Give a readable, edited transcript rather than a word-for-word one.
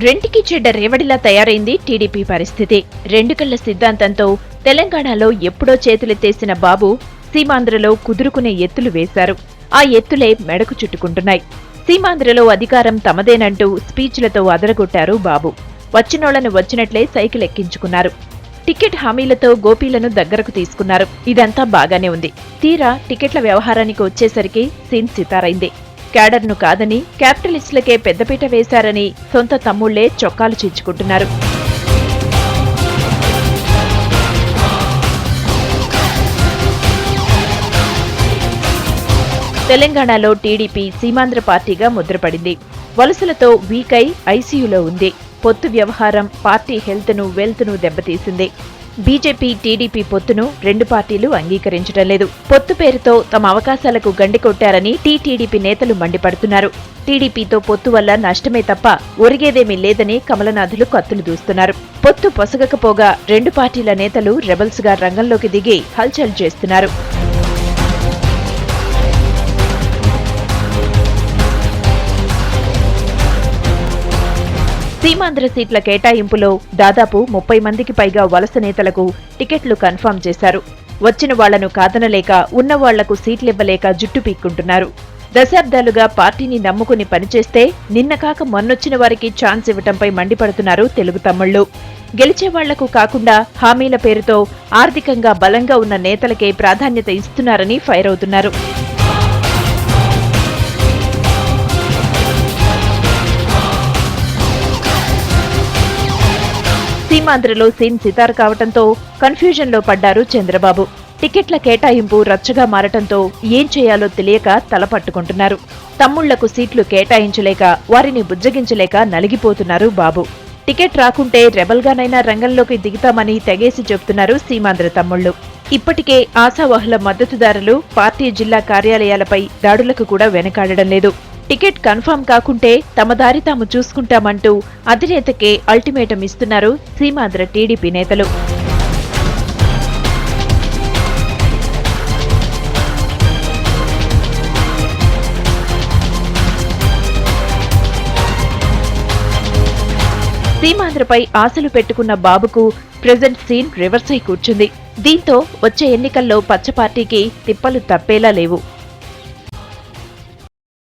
రెంటికి చెడ్డ రేవడిలా తయారైంది టీడీపీ పరిస్థితి. రెండు కళ్ల సిద్ధాంతంతో తెలంగాణలో ఎప్పుడో చేతులెత్తేసిన బాబు సీమాంధ్రలో కుదురుకునే ఎత్తులు వేశారు. ఆ ఎత్తులే మెడకు చుట్టుకుంటున్నాయి. సీమాంధ్రలో అధికారం తమదేనంటూ స్పీచ్లతో అదరగొట్టారు బాబు. వచ్చినోళ్లను వచ్చినట్లే సైకిల్ ఎక్కించుకున్నారు. టికెట్ హామీలతో గోపీలను దగ్గరకు తీసుకున్నారు. ఇదంతా బాగానే ఉంది. తీరా టికెట్ల వ్యవహారానికి వచ్చేసరికి సీన్ సితారైంది. క్యాడర్ను కాదని క్యాపిటలిస్టులకే పెద్దపీట వేశారని సొంత తమ్ముళ్లే చొక్కాలు చీల్చుకుంటున్నారు. తెలంగాణలో టీడీపీ సీమాంధ్ర పార్టీగా ముద్రపడింది. వలసలతో వీకై ఐసీయూలో ఉంది. పొత్తు వ్యవహారం పార్టీ హెల్త్ను వెల్త్ను దెబ్బతీసింది. బీజేపీ టీడీపీ పొత్తును రెండు పార్టీలు అంగీకరించడం లేదు. పొత్తు పేరుతో తమ అవకాశాలకు గండి కొట్టారని టీటీడీపీ నేతలు మండిపడుతున్నారు. టీడీపీతో పొత్తు వల్ల నష్టమే తప్ప ఒరిగేదేమీ లేదని కమలనాథులు కత్తులు దూస్తున్నారు. పొత్తు పొసగకపోగా రెండు పార్టీల నేతలు రెబల్స్ గా రంగంలోకి దిగి హల్చల్ చేస్తున్నారు. సీమాంధ్ర సీట్ల కేటాయింపులో దాదాపు 30 మందికి పైగా వలస నేతలకు టికెట్లు కన్ఫర్మ్ చేశారు. వచ్చిన వాళ్లను కాదనలేక ఉన్నవాళ్లకు సీట్లివ్వలేక జుట్టు పీక్కుంటున్నారు. దశాబ్దాలుగా పార్టీని నమ్ముకుని పనిచేస్తే నిన్న కాక మొన్నొచ్చిన వారికి ఛాన్స్ ఇవ్వటంపై మండిపడుతున్నారు తెలుగు తమ్ముళ్లు. గెలిచేవాళ్లకు కాకుండా హామీల పేరుతో ఆర్థికంగా బలంగా ఉన్న నేతలకే ప్రాధాన్యత ఇస్తున్నారని ఫైర్ అవుతున్నారు. సీమాంధ్రలో సీన్ సితార్ కావటంతో కన్ఫ్యూజన్లో పడ్డారు చంద్రబాబు. టికెట్ల కేటాయింపు రచ్చగా మారటంతో ఏం చేయాలో తెలియక తలపట్టుకుంటున్నారు. తమ్ముళ్లకు సీట్లు కేటాయించలేక వారిని బుజ్జగించలేక నలిగిపోతున్నారు బాబు. టికెట్ రాకుంటే రెబల్గానైనా రంగంలోకి దిగుతామని తెగేసి చెబుతున్నారు సీమాంధ్ర తమ్ముళ్లు. ఇప్పటికే ఆశావహుల మద్దతుదారులు పార్టీ జిల్లా కార్యాలయాలపై దాడులకు కూడా వెనకాడడం లేదు. టికెట్ కన్ఫర్మ్ కాకుంటే తమ దారి తాము చూసుకుంటామంటూ అధినేతకే అల్టిమేటం ఇస్తున్నారు సీమాంధ్ర టీడీపీ నేతలు. సీమాంధ్రపై ఆశలు పెట్టుకున్న బాబుకు ప్రెజెంట్ సీన్ రివర్స్ అయి కూర్చుంది. దీంతో వచ్చే ఎన్నికల్లో పచ్చ పార్టీకి తిప్పలు తప్పేలా లేవు.